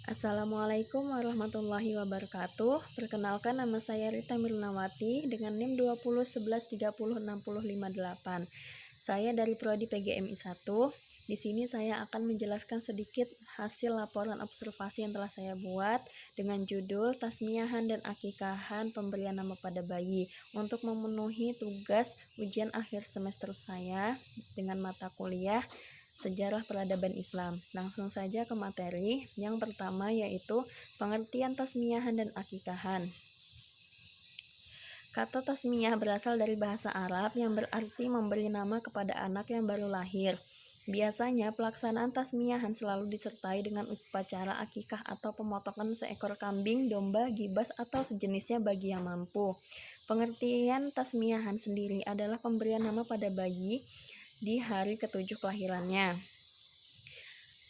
Assalamualaikum warahmatullahi wabarakatuh. Perkenalkan, nama saya Rita Mirnawati dengan NIM 2011306058. Saya dari Prodi PGMI 1. Di sini saya akan menjelaskan sedikit hasil laporan observasi yang telah saya buat dengan judul Tasmiyahan dan Akikahan Pemberian Nama pada Bayi untuk memenuhi tugas ujian akhir semester saya dengan mata kuliah Sejarah Peradaban Islam. Langsung saja ke materi. Yang pertama yaitu pengertian tasmiyahan dan akikahan. Kata tasmiyah berasal dari bahasa Arab yang berarti memberi nama kepada anak yang baru lahir. Biasanya pelaksanaan tasmiyahan selalu disertai dengan upacara akikah atau pemotongan seekor kambing, domba, gibas atau sejenisnya bagi yang mampu. Pengertian tasmiyahan sendiri adalah pemberian nama pada bayi di hari ke-7 kelahirannya.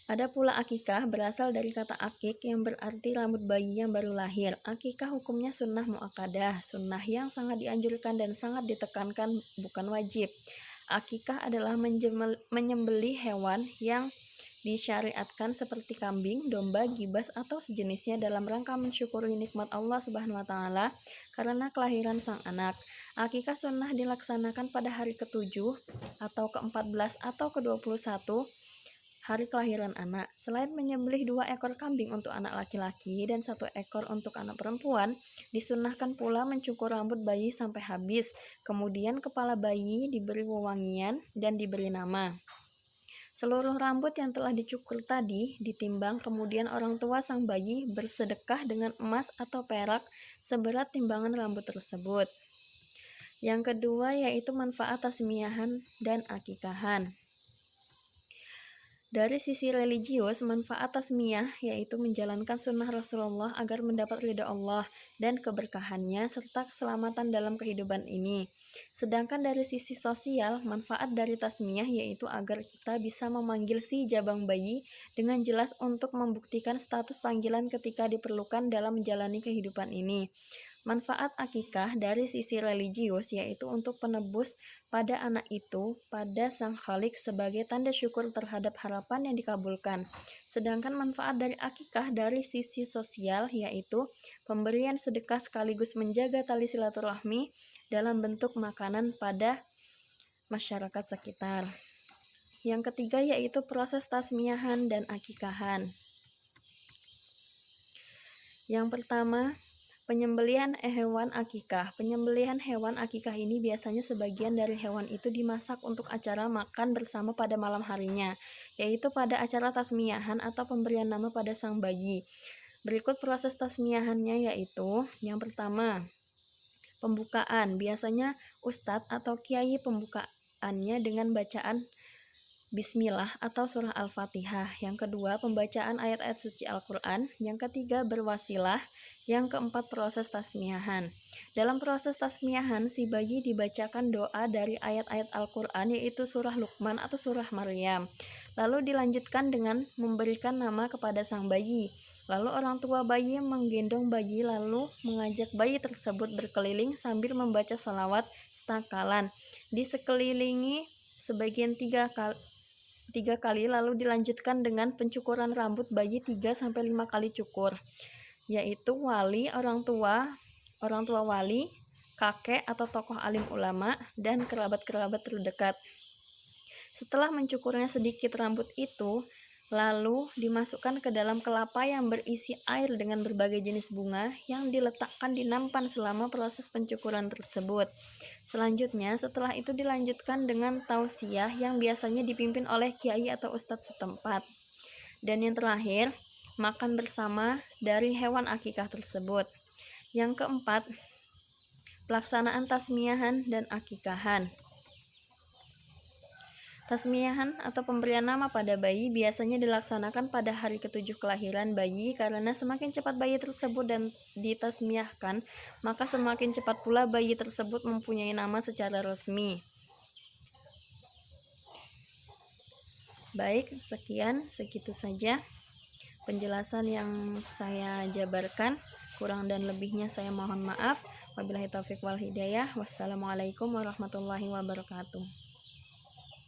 Ada pula akikah, berasal dari kata akik yang berarti rambut bayi yang baru lahir. Akikah hukumnya sunnah muakkadah, sunnah yang sangat dianjurkan dan sangat ditekankan, bukan wajib. Akikah adalah menyembelih hewan yang disyariatkan seperti kambing, domba, gibas atau sejenisnya dalam rangka mensyukuri nikmat Allah Subhanahu wa taala karena kelahiran sang anak. Akikah sunnah dilaksanakan pada hari ke-7 atau ke-14 atau ke-21 hari kelahiran anak. Selain menyembelih 2 ekor kambing untuk anak laki-laki dan 1 ekor untuk anak perempuan, disunnahkan pula mencukur rambut bayi sampai habis. Kemudian kepala bayi diberi wewangian dan diberi nama. Seluruh rambut yang telah dicukur tadi ditimbang, kemudian orang tua sang bayi bersedekah dengan emas atau perak seberat timbangan rambut tersebut. Yang kedua yaitu manfaat tasmiyahan dan akikahan. Dari sisi religius, manfaat tasmiyah yaitu menjalankan sunnah Rasulullah agar mendapat ridha Allah dan keberkahannya serta keselamatan dalam kehidupan ini. Sedangkan dari sisi sosial, manfaat dari tasmiyah yaitu agar kita bisa memanggil si jabang bayi dengan jelas untuk membuktikan status panggilan ketika diperlukan dalam menjalani kehidupan ini. Manfaat akikah dari sisi religius yaitu untuk penebus pada anak itu pada Sang Khalik sebagai tanda syukur terhadap harapan yang dikabulkan. Sedangkan manfaat dari akikah dari sisi sosial yaitu pemberian sedekah sekaligus menjaga tali silaturahmi dalam bentuk makanan pada masyarakat sekitar. Yang ketiga yaitu proses tasmiyahan dan akikahan. Yang pertama, penyembelihan hewan akikah. Penyembelihan hewan akikah ini biasanya sebagian dari hewan itu dimasak untuk acara makan bersama pada malam harinya, yaitu pada acara tasmiyahan atau pemberian nama pada sang bayi. Berikut proses tasmiyahannya yaitu, yang pertama, pembukaan. Biasanya ustadz atau kiai pembukaannya dengan bacaan Bismillah atau surah Al-Fatihah. Yang kedua, pembacaan ayat-ayat suci Al-Quran. Yang ketiga, berwasilah. Yang keempat, proses tasmiyahan. Dalam proses tasmiyahan, si bayi dibacakan doa dari ayat-ayat Al-Quran, yaitu surah Luqman atau surah Maryam. Lalu dilanjutkan dengan memberikan nama kepada sang bayi. Lalu orang tua bayi menggendong bayi lalu mengajak bayi tersebut berkeliling sambil membaca salawat setakalan. Disekelilingi sebagian 3 kali lalu dilanjutkan dengan pencukuran rambut bayi 3-5 kali cukur, yaitu wali, orang tua wali, kakek atau tokoh alim ulama, dan kerabat-kerabat terdekat. Setelah mencukurnya sedikit rambut itu, lalu dimasukkan ke dalam kelapa yang berisi air dengan berbagai jenis bunga yang diletakkan di nampan selama proses pencukuran tersebut. Selanjutnya, setelah itu dilanjutkan dengan tausiah yang biasanya dipimpin oleh kiai atau ustadz setempat. Dan yang terakhir, makan bersama dari hewan akikah tersebut. Yang keempat, pelaksanaan tasmiyahan dan akikahan. Tasmiyahan atau pemberian nama pada bayi biasanya dilaksanakan pada hari ke-7 kelahiran bayi karena semakin cepat bayi tersebut dan ditasmiyahkan, maka semakin cepat pula bayi tersebut mempunyai nama secara resmi. Baik, segitu saja penjelasan yang saya jabarkan. Kurang dan lebihnya saya mohon maaf. Wabillahi taufiq wal hidayah. Wassalamualaikum warahmatullahi wabarakatuh.